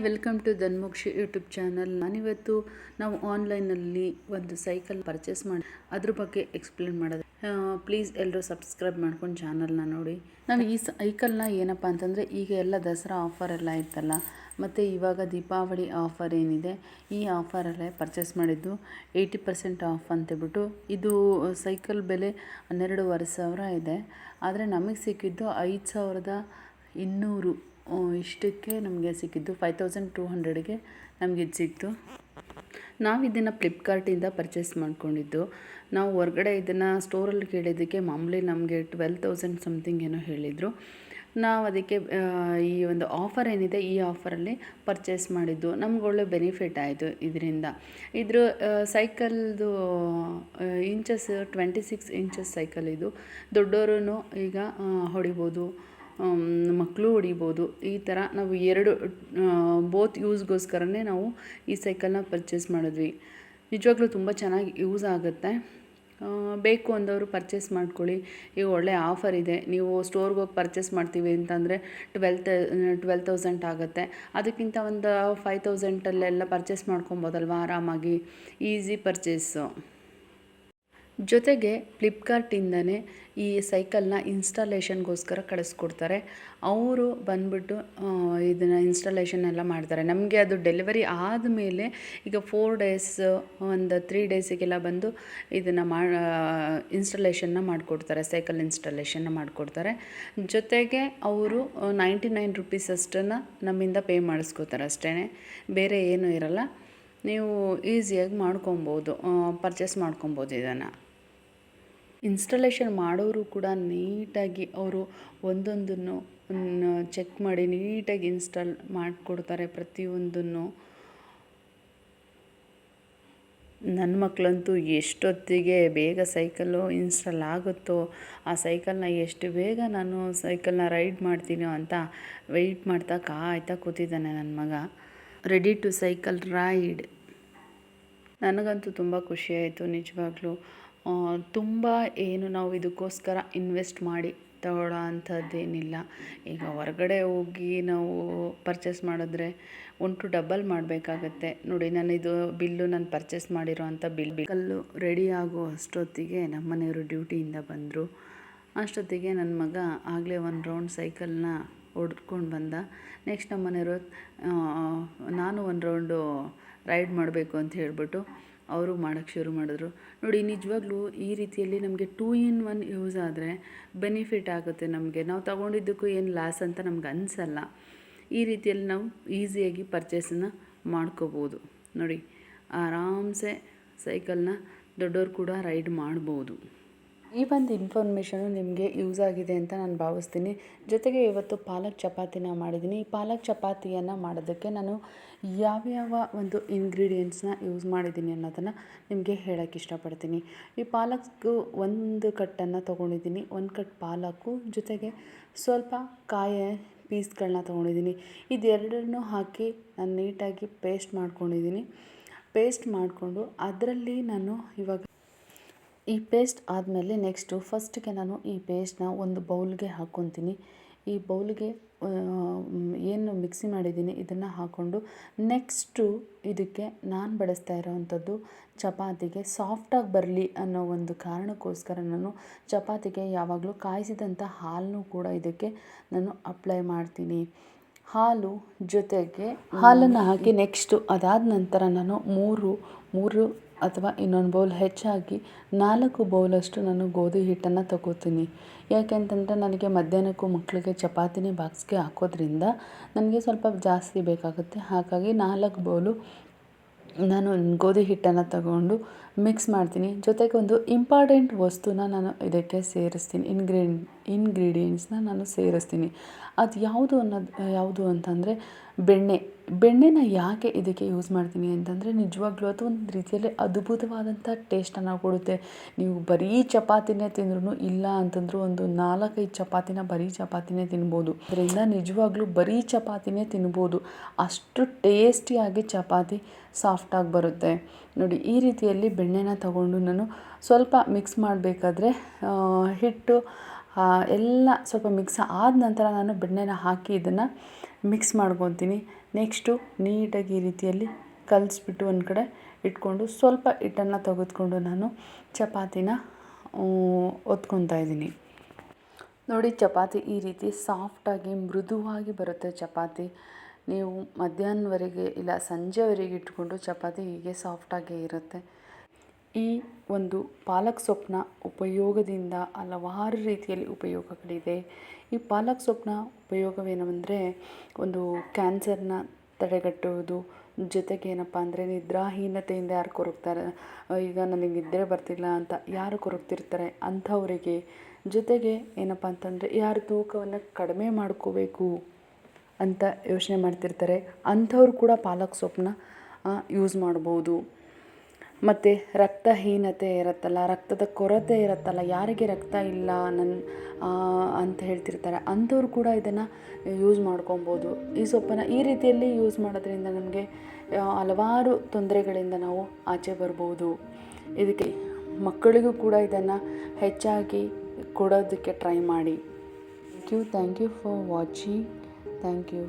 Welcome to Dhanmokshi YouTube channel. ನಾನಿವತ್ತು ನಾವು ಆನ್ಲೈನಲ್ಲಿ ಒಂದು ಸೈಕಲ್ ಪರ್ಚೇಸ್ ಮಾಡಿ ಅದ್ರ ಬಗ್ಗೆ ಎಕ್ಸ್ಪ್ಲೇನ್ ಮಾಡೋದು. ಪ್ಲೀಸ್ ಎಲ್ಲರೂ ಸಬ್ಸ್ಕ್ರೈಬ್ ಮಾಡ್ಕೊಂಡು ಚಾನಲ್ನ ನೋಡಿ. ನಾವು ಈ ಸೈಕಲ್ನ ಏನಪ್ಪ ಅಂತಂದರೆ ಈಗ ಎಲ್ಲ ದಸರಾ ಆಫರ್ ಎಲ್ಲ ಇತ್ತಲ್ಲ, ಮತ್ತು ಇವಾಗ ದೀಪಾವಳಿ ಆಫರ್ ಏನಿದೆ ಈ ಆಫರಲ್ಲೇ ಪರ್ಚೇಸ್ ಮಾಡಿದ್ದು 80% ಆಫ್ ಅಂತೇಳ್ಬಿಟ್ಟು. ಇದು ಸೈಕಲ್ ಬೆಲೆ 12,500 ಇದೆ. ಆದರೆ ನಮಗೆ ಸಿಕ್ಕಿದ್ದು 5,200 ಇಷ್ಟಕ್ಕೆ ನಮಗೆ ಸಿಕ್ಕಿದ್ದು. 5,200ಗೆ ನಮಗೆ ಇದು ಸಿಕ್ತು. ನಾವು ಇದನ್ನು ಫ್ಲಿಪ್ಕಾರ್ಟಿಂದ ಪರ್ಚೇಸ್ ಮಾಡ್ಕೊಂಡಿದ್ದು. ನಾವು ಹೊರಗಡೆ ಇದನ್ನು ಸ್ಟೋರಲ್ಲಿ ಕೇಳಿದ್ದಕ್ಕೆ ಮಾಮೂಲಿ ನಮಗೆ 12,000 ಸಮಥಿಂಗ್ ಏನೋ ಹೇಳಿದರು. ನಾವು ಅದಕ್ಕೆ ಈ ಒಂದು ಆಫರ್ ಏನಿದೆ ಈ ಆಫರಲ್ಲಿ ಪರ್ಚೇಸ್ ಮಾಡಿದ್ದು. ನಮ್ಗೆ ಒಳ್ಳೆ ಬೆನಿಫಿಟ್ ಆಯಿತು ಇದರಿಂದ. ಇದ್ರ ಸೈಕಲ್ದು ಇಂಚಸ್ 26 ಇಂಚಸ್ ಸೈಕಲ್ ಇದು. ದೊಡ್ಡವರು ಈಗ ಹೊಡಿಬೋದು, ಮಕ್ಕಳು ಹೊಡಿಬೋದು. ಈ ಥರ ನಾವು ಎರಡು ಬೋತ್ ಯೂಸ್ಗೋಸ್ಕರನೇ ನಾವು ಈ ಸೈಕಲ್ನ ಪರ್ಚೇಸ್ ಮಾಡಿದ್ವಿ. ನಿಜವಾಗ್ಲೂ ತುಂಬ ಚೆನ್ನಾಗಿ ಯೂಸ್ ಆಗುತ್ತೆ. ಬೇಕು ಅಂದವರು ಪರ್ಚೇಸ್ ಮಾಡ್ಕೊಳ್ಳಿ. ಈಗ ಒಳ್ಳೆ ಆಫರ್ ಇದೆ. ನೀವು ಸ್ಟೋರ್ಗೆ ಹೋಗಿ ಪರ್ಚೇಸ್ ಮಾಡ್ತೀವಿ ಅಂತಂದರೆ 12,000 ಆಗುತ್ತೆ. ಅದಕ್ಕಿಂತ ಒಂದು 5,000 ಪರ್ಚೇಸ್ ಮಾಡ್ಕೊಬೋದಲ್ವ ಆರಾಮಾಗಿ. Easy purchase. ಜೊತೆಗೆ ಫ್ಲಿಪ್ಕಾರ್ಟಿಂದನೇ ಈ ಸೈಕಲ್ನ ಇನ್ಸ್ಟಾಲೇಷನ್ಗೋಸ್ಕರ ಕಳಿಸ್ಕೊಡ್ತಾರೆ. ಅವರು ಬಂದ್ಬಿಟ್ಟು ಇದನ್ನು ಇನ್ಸ್ಟಾಲೇಷನ್ ಎಲ್ಲ ಮಾಡ್ತಾರೆ. ನಮಗೆ ಅದು ಡೆಲಿವರಿ ಆದಮೇಲೆ ಈಗ 4 ಡೇಸ್ ಒಂದು 3 ಡೇಸಿಗೆಲ್ಲ ಬಂದು ಇದನ್ನು ಇನ್ಸ್ಟಾಲೇಷನ್ನ ಮಾಡಿಕೊಡ್ತಾರೆ. ಸೈಕಲ್ ಇನ್ಸ್ಟಾಲೇಷನ್ನ ಮಾಡಿಕೊಡ್ತಾರೆ. ಜೊತೆಗೆ ಅವರು 99 ರುಪೀಸ್ ಅಷ್ಟನ್ನು ನಮ್ಮಿಂದ ಪೇ ಮಾಡಿಸ್ಕೋತಾರೆ ಅಷ್ಟೇ, ಬೇರೆ ಏನೂ ಇರಲ್ಲ. ನೀವು ಈಸಿಯಾಗಿ ಮಾಡ್ಕೊಬೋದು, ಪರ್ಚೇಸ್ ಮಾಡ್ಕೊಬೋದು. ಇದನ್ನು ಇನ್ಸ್ಟಾಲೇಷನ್ ಮಾಡೋರು ಕೂಡ ನೀಟಾಗಿ ಅವರು ಒಂದೊಂದನ್ನು ಚೆಕ್ ಮಾಡಿ ನೀಟಾಗಿ ಇನ್ಸ್ಟಾಲ್ ಮಾಡಿಕೊಡ್ತಾರೆ ಪ್ರತಿಯೊಂದನ್ನು. ನನ್ನ ಮಕ್ಕಳಂತೂ ಎಷ್ಟೊತ್ತಿಗೆ ಬೇಗ ಸೈಕಲ್ಲು ಇನ್ಸ್ಟಾಲ್ ಆಗುತ್ತೋ ಆ ಸೈಕಲ್ನ ಎಷ್ಟು ಬೇಗ ನಾನು ಸೈಕಲ್ನ ರೈಡ್ ಮಾಡ್ತೀನೋ ಅಂತ ವೆಯ್ಟ್ ಮಾಡ್ತಾ ಕಾಯ್ತಾ ಕೂತಿದ್ದಾನೆ ನನ್ನ ಮಗ. Ready to cycle ride. ನನಗಂತೂ ತುಂಬ ಖುಷಿಯಾಯಿತು ನಿಜವಾಗ್ಲೂ. ತುಂಬ ಏನು ನಾವು ಇದಕ್ಕೋಸ್ಕರ ಇನ್ವೆಸ್ಟ್ ಮಾಡಿ ತಗೊಳ್ಳೋ ಅಂಥದ್ದೇನಿಲ್ಲ. ಈಗ ಹೊರಗಡೆ ಹೋಗಿ ನಾವು ಪರ್ಚೇಸ್ ಮಾಡಿದ್ರೆ 1 ಡಬಲ್ ಮಾಡಬೇಕಾಗತ್ತೆ. ನೋಡಿ, ನಾನಿದು ಬಿಲ್ಲು ನಾನು ಪರ್ಚೇಸ್ ಮಾಡಿರೋ ಅಂಥ ಬಿಲ್ಲು ರೆಡಿ ಆಗೋ ಅಷ್ಟೊತ್ತಿಗೆ ನಮ್ಮ ಮನೆಯವರು ಡ್ಯೂಟಿಯಿಂದ ಬಂದರು. ಅಷ್ಟೊತ್ತಿಗೆ ನನ್ನ ಮಗ ಆಗಲೇ ಒಂದು ರೌಂಡ್ ಸೈಕಲ್ನ ಹೊಡ್ಕೊಂಡು ಬಂದ. ನೆಕ್ಸ್ಟ್ ನಮ್ಮ ಮನೆಯವರು ನಾನು ಒಂದು ರೌಂಡು ರೈಡ್ ಮಾಡಬೇಕು ಅಂತ ಹೇಳ್ಬಿಟ್ಟು ಅವರು ಮಾಡೋಕ್ಕೆ ಶುರು ಮಾಡಿದ್ರು. ನೋಡಿ, ನಿಜವಾಗ್ಲೂ ಈ ರೀತಿಯಲ್ಲಿ ನಮಗೆ 2 in 1 ಯೂಸ್ ಆದರೆ ಬೆನಿಫಿಟ್ ಆಗುತ್ತೆ ನಮಗೆ. ನಾವು ತಗೊಂಡಿದ್ದಕ್ಕೂ ಏನು ಲಾಸ್ ಅಂತ ನಮ್ಗೆ ಅನಿಸಲ್ಲ. ಈ ರೀತಿಯಲ್ಲಿ ನಾವು ಈಸಿಯಾಗಿ ಪರ್ಚೇಸನ್ನು ಮಾಡ್ಕೋಬೋದು. ನೋಡಿ, ಆರಾಮ್ಸೆ ಸೈಕಲ್ನ ದೊಡ್ಡವರು ಕೂಡ ರೈಡ್ ಮಾಡ್ಬೋದು. ಈ ಒಂದು ಇನ್ಫಾರ್ಮೇಷನು ನಿಮಗೆ ಯೂಸ್ ಆಗಿದೆ ಅಂತ ನಾನು ಭಾವಿಸ್ತೀನಿ. ಜೊತೆಗೆ ಇವತ್ತು ಪಾಲಕ್ ಚಪಾತಿನ ಮಾಡಿದ್ದೀನಿ. ಈ ಪಾಲಕ್ ಚಪಾತಿಯನ್ನು ಮಾಡೋದಕ್ಕೆ ನಾನು ಯಾವ್ಯಾವ ಒಂದು ಇಂಗ್ರೀಡಿಯೆಂಟ್ಸ್ನ ಯೂಸ್ ಮಾಡಿದ್ದೀನಿ ಅನ್ನೋದನ್ನು ನಿಮಗೆ ಹೇಳೋಕ್ಕೆ ಇಷ್ಟಪಡ್ತೀನಿ. ಈ ಪಾಲಕ್ಕು 1 ಕಟ್ಟನ್ನು ತೊಗೊಂಡಿದ್ದೀನಿ. 1 ಕಟ್ ಪಾಲಕ್ಕು, ಜೊತೆಗೆ ಸ್ವಲ್ಪ ಕಾಯಿ ಪೀಸ್ಗಳನ್ನ ತೊಗೊಂಡಿದ್ದೀನಿ. ಇದೆರಡನ್ನೂ ಹಾಕಿ ನಾನು ನೀಟಾಗಿ ಪೇಸ್ಟ್ ಮಾಡ್ಕೊಂಡಿದ್ದೀನಿ. ಪೇಸ್ಟ್ ಮಾಡಿಕೊಂಡು ಅದರಲ್ಲಿ ನಾನು ಇವಾಗ ಈ ಪೇಸ್ಟ್ ಆದಮೇಲೆ ನೆಕ್ಸ್ಟು ಫಸ್ಟಿಗೆ ನಾನು ಈ ಪೇಸ್ಟ್ನ ಒಂದು ಬೌಲ್ಗೆ ಹಾಕ್ಕೊತೀನಿ. ಈ ಬೌಲ್ಗೆ ಏನು ಮಿಕ್ಸಿ ಮಾಡಿದ್ದೀನಿ ಇದನ್ನು ಹಾಕ್ಕೊಂಡು ನೆಕ್ಸ್ಟು ಇದಕ್ಕೆ ನಾನು ಬಳಸ್ತಾ ಇರೋವಂಥದ್ದು ಚಪಾತಿಗೆ ಸಾಫ್ಟಾಗಿ ಬರಲಿ ಅನ್ನೋ ಒಂದು ಕಾರಣಕ್ಕೋಸ್ಕರ ನಾನು ಚಪಾತಿಗೆ ಯಾವಾಗಲೂ ಕಾಯಿಸಿದಂಥ ಹಾಲನ್ನು ಕೂಡ ಇದಕ್ಕೆ ನಾನು ಅಪ್ಲೈ ಮಾಡ್ತೀನಿ. ಹಾಲು ಜೊತೆಗೆ ಹಾಲನ್ನು ಹಾಕಿ ನೆಕ್ಸ್ಟು ಅದಾದ ನಂತರ ನಾನು ಮೂರು ಅಥವಾ ಇನ್ನೊಂದು ಬೌಲ್ ಹೆಚ್ಚಾಗಿ 4 ಬೌಲಷ್ಟು ನಾನು ಗೋಧಿ ಹಿಟ್ಟನ್ನು ತಗೋತೀನಿ. ಯಾಕೆಂತಂದರೆ ನನಗೆ ಮಧ್ಯಾಹ್ನಕ್ಕೂ ಮಕ್ಕಳಿಗೆ ಚಪಾತಿನೇ ಬಾಕ್ಸ್ಗೆ ಹಾಕೋದ್ರಿಂದ ನನಗೆ ಸ್ವಲ್ಪ ಜಾಸ್ತಿ ಬೇಕಾಗುತ್ತೆ. ಹಾಗಾಗಿ 4 ಬೌಲು ನಾನು ಗೋಧಿ ಹಿಟ್ಟನ್ನು ತಗೊಂಡು ಮಿಕ್ಸ್ ಮಾಡ್ತೀನಿ. ಜೊತೆಗೆ ಒಂದು ಇಂಪಾರ್ಟೆಂಟ್ ವಸ್ತುನ ನಾನು ಇದಕ್ಕೆ ಸೇರಿಸ್ತೀನಿ. ಇಂಗ್ರೀಡಿಯೆಂಟ್ಸ್ನ ನಾನು ಸೇರಿಸ್ತೀನಿ. ಅದು ಯಾವುದು ಅಂತಂದರೆ ಬೆಣ್ಣೆನ ಯಾಕೆ ಇದಕ್ಕೆ ಯೂಸ್ ಮಾಡ್ತೀನಿ ಅಂತಂದರೆ ನಿಜವಾಗ್ಲೂ ಅದು ಒಂದು ರೀತಿಯಲ್ಲಿ ಅದ್ಭುತವಾದಂಥ ಟೇಸ್ಟನ್ನು ಕೊಡುತ್ತೆ. ನೀವು ಬರೀ ಚಪಾತಿನೇ ತಿಂದ್ರೂ ಇಲ್ಲ ಅಂತಂದರೂ ಒಂದು 4-5 ಚಪಾತಿನ ಬರೀ ಚಪಾತಿನೇ ತಿನ್ಬೋದು. ಅದರಿಂದ ನಿಜವಾಗ್ಲೂ ಬರೀ ಚಪಾತಿನೇ ತಿನ್ಬೋದು. ಅಷ್ಟು ಟೇಸ್ಟಿಯಾಗಿ ಚಪಾತಿ ಸಾಫ್ಟಾಗಿ ಬರುತ್ತೆ. ನೋಡಿ, ಈ ರೀತಿಯಲ್ಲಿ ಬೆಣ್ಣೆನ ತಗೊಂಡು ನಾನು ಸ್ವಲ್ಪ ಮಿಕ್ಸ್ ಮಾಡಬೇಕಾದ್ರೆ ಹಿಟ್ಟು ಎಲ್ಲ ಸ್ವಲ್ಪ ಮಿಕ್ಸ್ ಆದ ನಂತರ ನಾನು ಬೆಣ್ಣೆನ ಹಾಕಿ ಇದನ್ನು ಮಿಕ್ಸ್ ಮಾಡ್ಕೊತೀನಿ. ನೆಕ್ಸ್ಟು ನೀಟಾಗಿ ಈ ರೀತಿಯಲ್ಲಿ ಕಲಿಸ್ಬಿಟ್ಟು ಒಂದು ಕಡೆ ಇಟ್ಕೊಂಡು ಸ್ವಲ್ಪ ಹಿಟ್ಟನ್ನು ತೆಗೆದುಕೊಂಡು ನಾನು ಚಪಾತಿನ ಒತ್ಕೊತಾ ಇದ್ದೀನಿ. ನೋಡಿ, ಚಪಾತಿ ಈ ರೀತಿ ಸಾಫ್ಟಾಗಿ ಮೃದುವಾಗಿ ಬರುತ್ತೆ ಚಪಾತಿ. ನೀವು ಮಧ್ಯಾಹ್ನವರೆಗೆ ಇಲ್ಲ ಸಂಜೆವರೆಗೆ ಇಟ್ಕೊಂಡು ಚಪಾತಿ ಹೀಗೆ ಸಾಫ್ಟಾಗೇ ಇರುತ್ತೆ. ಈ ಒಂದು ಪಾಲಕ್ ಸೊಪ್ಪನ್ನ ಉಪಯೋಗದಿಂದ ಹಲವಾರು ರೀತಿಯಲ್ಲಿ ಉಪಯೋಗಗಳಿದೆ. ಈ ಪಾಲಕ್ ಸೊಪ್ಪನ್ನ ಉಪಯೋಗವೇನೆಂದರೆ ಒಂದು ಕ್ಯಾನ್ಸರ್ನ ತಡೆಗಟ್ಟುವುದು, ಜೊತೆಗೆ ಏನಪ್ಪ ಅಂದರೆ ನಿದ್ರಾಹೀನತೆಯಿಂದ ಯಾರು ಕೊರಗ್ತಾರೆ, ಈಗ ನನಗೆ ನಿದ್ರೆ ಬರ್ತಿಲ್ಲ ಅಂತ ಯಾರು ಕೊರಗ್ತಿರ್ತಾರೆ ಅಂಥವರಿಗೆ, ಜೊತೆಗೆ ಏನಪ್ಪ ಅಂತಂದರೆ ಯಾರು ತೂಕವನ್ನು ಕಡಿಮೆ ಮಾಡ್ಕೋಬೇಕು ಅಂತ ಯೋಚನೆ ಮಾಡ್ತಿರ್ತಾರೆ ಅಂಥವ್ರು ಕೂಡ ಪಾಲಕ್ ಸೊಪ್ಪನ್ನ ಯೂಸ್ ಮಾಡ್ಬೋದು. ಮತ್ತು ರಕ್ತಹೀನತೆ ಇರುತ್ತಲ್ಲ, ರಕ್ತದ ಕೊರತೆ ಇರುತ್ತಲ್ಲ, ಯಾರಿಗೆ ರಕ್ತ ಇಲ್ಲ ಅಂತ ಹೇಳ್ತಿರ್ತಾರೆ ಅಂಥವ್ರು ಕೂಡ ಇದನ್ನು ಯೂಸ್ ಮಾಡ್ಕೊಬೋದು. ಈ ಸೊಪ್ಪನ್ನು ಈ ರೀತಿಯಲ್ಲಿ ಯೂಸ್ ಮಾಡೋದ್ರಿಂದ ನಮಗೆ ಹಲವಾರು ತೊಂದರೆಗಳಿಂದ ನಾವು ಆಚೆ ಬರ್ಬೋದು. ಇದಕ್ಕೆ ಮಕ್ಕಳಿಗೂ ಕೂಡ ಇದನ್ನು ಹೆಚ್ಚಾಗಿ ಕೊಡೋದಕ್ಕೆ ಟ್ರೈ ಮಾಡಿ. Thank you for watching. Thank you.